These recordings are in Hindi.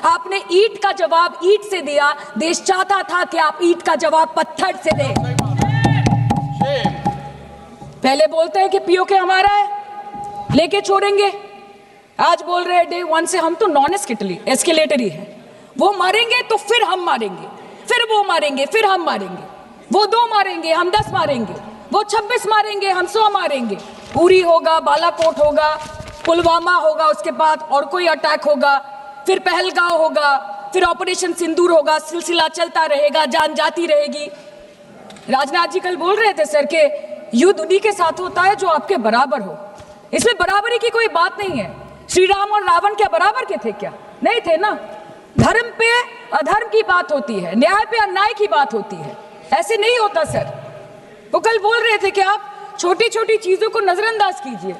आपने ईंट का जवाब ईंट से दिया, देश चाहता था कि आप ईंट का जवाब पत्थर से दें। पहले बोलते हैं कि पीओके हमारा है, लेके छोड़ेंगे, आज बोल रहे हैं डे वन से हम तो नॉन एस्केलेटरी है, वो मारेंगे तो फिर हम मारेंगे, फिर वो मारेंगे, फिर हम मारेंगे, वो 2 मारेंगे हम 10 मारेंगे, वो 26 मारेंगे हम 100 मारेंगे। उरी होगा, बालाकोट होगा, पुलवामा होगा, उसके बाद और कोई अटैक होगा, फिर पहलगांव होगा, फिर ऑपरेशन सिंदूर होगा, सिलसिला चलता रहेगा, जान जाती रहेगी। राजनाथ जी कल बोल रहे थे सर के युद्ध उन्हीं के साथ होता है जो आपके बराबर हो। इसमें बराबरी की कोई बात नहीं है। श्री राम और रावण क्या बराबर के थे क्या? नहीं थे ना। धर्म पे अधर्म की बात होती है, न्याय पे अन्याय की बात होती है, ऐसे नहीं होता सर। वो कल बोल रहे थे कि आप छोटी छोटी चीजों को नजरअंदाज कीजिए,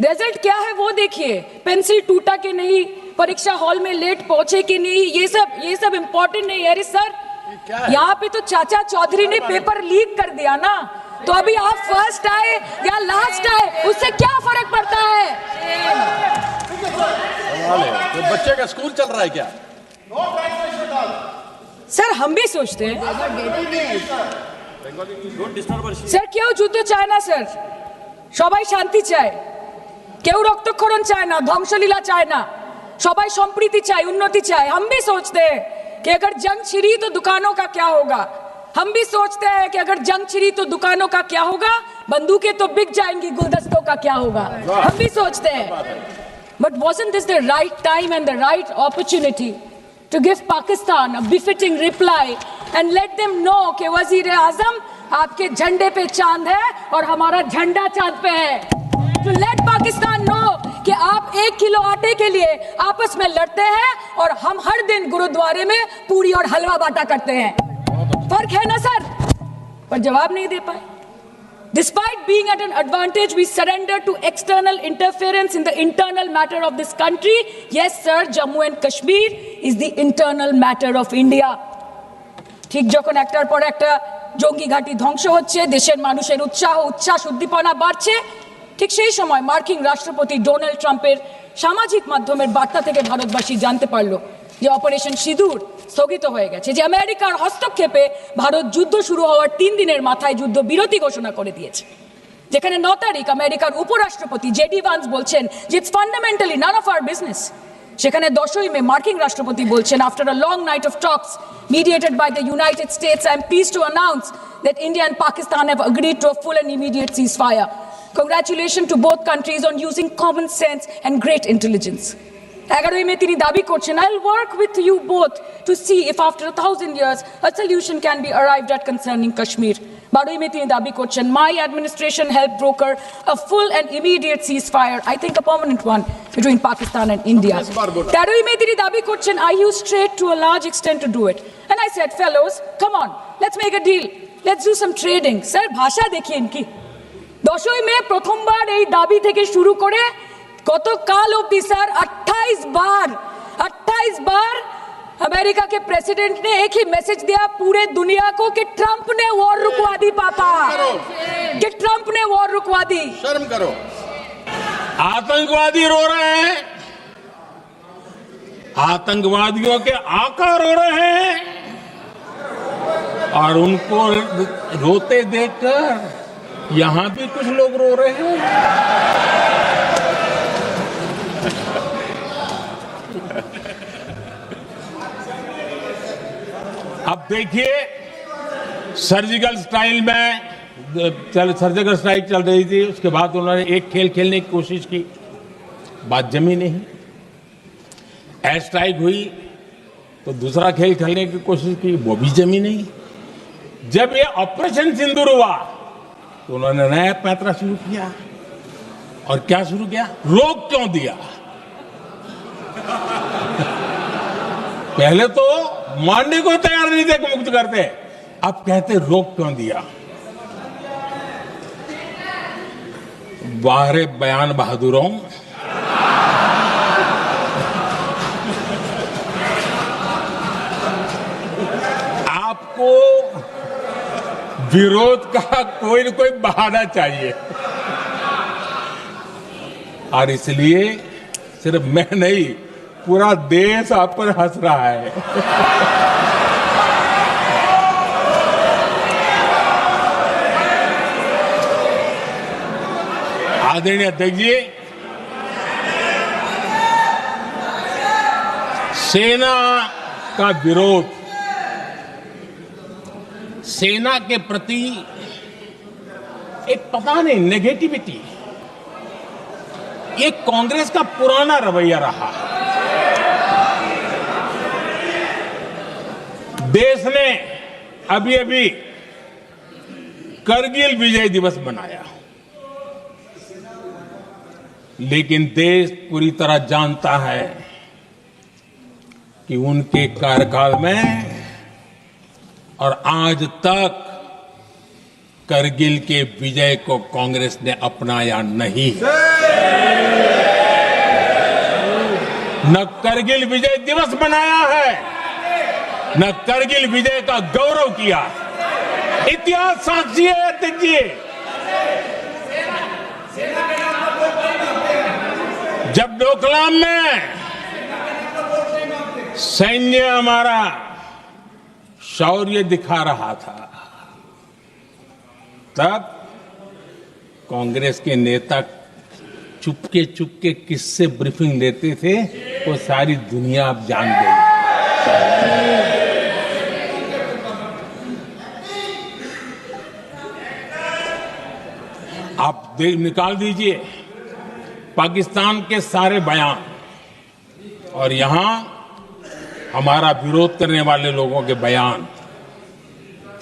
रिजल्ट क्या है वो देखिए, पेंसिल टूटा कि नहीं, परीक्षा हॉल में लेट पहुंचे कि नहीं, ये सब इंपॉर्टेंट नहीं है। अरे सर, यहाँ पे तो चाचा चौधरी ने पेपर लीक कर दिया ना, तो अभी आप फर्स्ट आए या लास्ट आए उससे क्या फर्क पड़ता है? तो बच्चे का स्कूल चल रहा है क्या? सर हम भी सोचते हैं স্যার কেউ যুদ্ধ চায় না স্যার, সবাই শান্তি চায়, কেউ রক্তক্ষরণ চায় না, ধ্বংসলীলা চায় না, সবাই সম্প্रीति চায়, उन्नति चाहे। हम भी सोचते हैं कि अगर जंग छिड़ी तो दुकानों का क्या होगा, हम भी सोचते हैं कि अगर जंग छिड़ी तो दुकानों का क्या होगा, बंदूकें तो बिक जाएंगी, गुलदस्तों का क्या होगा, हम भी सोचते हैं। But wasn't this the right time and the right opportunity to give Pakistan a befitting reply and let them know कि वजीर आजम आपके झंडे पे चांद है और हमारा झंडा चांद पे है। To let Pakistan know कि आप 1 किलो आटे के लिए आपस में लड़ते हैं और हम हर दिन गुरुद्वारे में पूरी और हलवा बांटा करते हैं। फर्क है ना सर? पर जवाब नहीं दे पाए। Despite being at an advantage, we surrender to external interference in the internal matter of this country. Yes, sir, Jammu and Kashmir is the internal matter of India. ঠিক যখন একটার পর একটা জঙ্গি ঘাঁটি ধ্বংস হচ্ছে, দেশের মানুষের উচ্ছ্বাস উদ্দীপনা বাড়ছে, ঠিক সেই সময় মার্কিন রাষ্ট্রপতি ডোনাল্ড ট্রাম্পের সামাজিক মাধ্যমের বার্তা থেকে ভারতবাসী জানতে পারলো যে অপারেশন সিঁদুর স্থগিত হয়ে গেছে, যে আমেরিকার হস্তক্ষেপে ভারত যুদ্ধ শুরু হওয়ার 3 দিনের মাথায় যুদ্ধ বিরতি ঘোষণা করে দিয়েছে। যেখানে 9 তারিখ আমেরিকার উপরাষ্ট্রপতি জেডি ভান্স বলছেন যে it's fundamentally none of our business, সেখানে 10ই মে মার্কিন রাষ্ট্রপতি বলছেন after a long night of talks mediated by the United States, I am pleased to announce that India and Pakistan have agreed to a full and immediate ceasefire. Congratulations to both countries on using common sense and great intelligence. 11ই মে তিনি দাবি করছেন, I'll work with you both to see if after 1000 years a solution can be arrived at concerning Kashmir. 12ই মে তিনি দাবি করছেন, my administration helped broker a full and immediate ceasefire, I think a permanent one, between Pakistan and India. 13ই মে তিনি দাবি করছেন, I used trade to a large extent to do it. And I said, fellows, come on, let's make a deal, let's do some trading. Sir, ভাষা দেখিয়ে ইনকি 10ই মে প্রথমবার এই দাবি থেকে শুরু করে কত কাল অবধি স্যার 28 बार अमेरिका के प्रेसिडेंट ने एक ही मैसेज दिया पूरे दुनिया को कि ट्रंप ने वॉर रुकवा दी पापा, कि ट्रंप ने वॉर रुकवा दी। शर्म करो। आतंकवादी रो रहे हैं, आतंकवादियों के आका रो रहे हैं, और उनको रोते देखकर यहां भी कुछ लोग रो रहे हैं। अब देखिए, सर्जिकल स्ट्राइक चल रही थी, उसके बाद उन्होंने एक खेल खेलने की कोशिश की, बात जमी नहीं। एयर स्ट्राइक हुई तो दूसरा खेल खेलने की कोशिश की, वो भी जमी नहीं। जब ये ऑपरेशन सिंदूर हुआ तो उन्होंने नया पैंतरा शुरू किया, और क्या शुरू किया? रोक क्यों दिया? पहले तो मानने को तैयार नहीं थे कि मुक्त करते, अब कहते रोक क्यों दिया? वाह रे बयान बहादुरों, आपको विरोध का कोई न कोई बहाना चाहिए, और इसलिए सिर्फ मैं नहीं, पूरा देश आप पर हंस रहा है। आदरणीय अध्यक्ष जी, सेना का विरोध, सेना के प्रति एक पता नहीं नेगेटिविटी, ये कांग्रेस का पुराना रवैया रहा है। देश ने अभी अभी करगिल विजय दिवस मनाया, लेकिन देश पूरी तरह जानता है कि उनके कार्यकाल में और आज तक करगिल के विजय को कांग्रेस ने अपनाया नहीं। न करगिल विजय दिवस मनाया है, न करगिल विजय का गौरव किया। इतिहास साक्षी है अध्यक्ष जी। जब डोकलाम में सैन्य हमारा शौर्य दिखा रहा था, तब कांग्रेस के नेता चुपके चुपके किससे ब्रीफिंग लेते थे वो सारी दुनिया अब जान गई। आप निकाल दीजिए पाकिस्तान के सारे बयान और यहां हमारा विरोध करने वाले लोगों के बयान,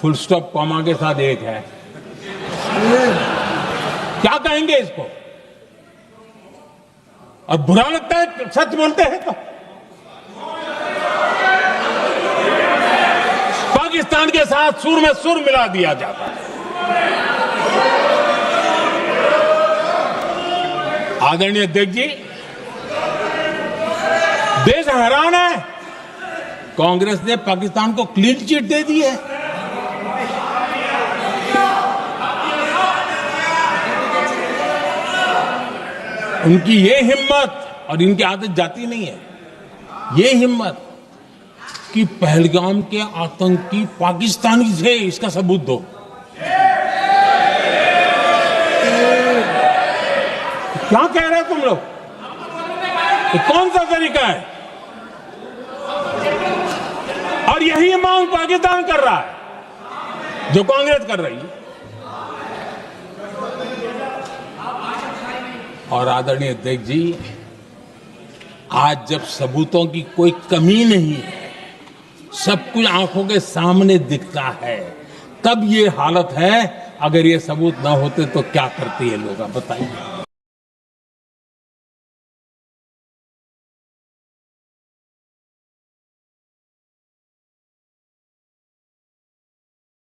फुल स्टॉप कॉमा के साथ एक है। क्या कहेंगे इसको? और बुरा लगता है सच बोलते हैं तो। पाकिस्तान के साथ सुर में सुर मिला दिया जाता है। आदरणीय अध्यक्ष जी, देश हैरान है, कांग्रेस ने पाकिस्तान को क्लीन चिट दे दी है। उनकी ये हिम्मत, और इनकी आदत जाती नहीं है, ये हिम्मत कि पहलगाम के आतंकी पाकिस्तानी थे, इसका सबूत दो। क्या कह रहे हो तुम लोग? तो कौन सा तरीका है? और यही मांग पाकिस्तान कर रहा है जो कांग्रेस कर रही है। और आदरणीय अध्यक्ष जी, आज जब सबूतों की कोई कमी नहीं है, सब कुछ आंखों के सामने दिखता है, तब ये हालत है। अगर ये सबूत ना होते तो क्या करते ये लोग, आप बताइए।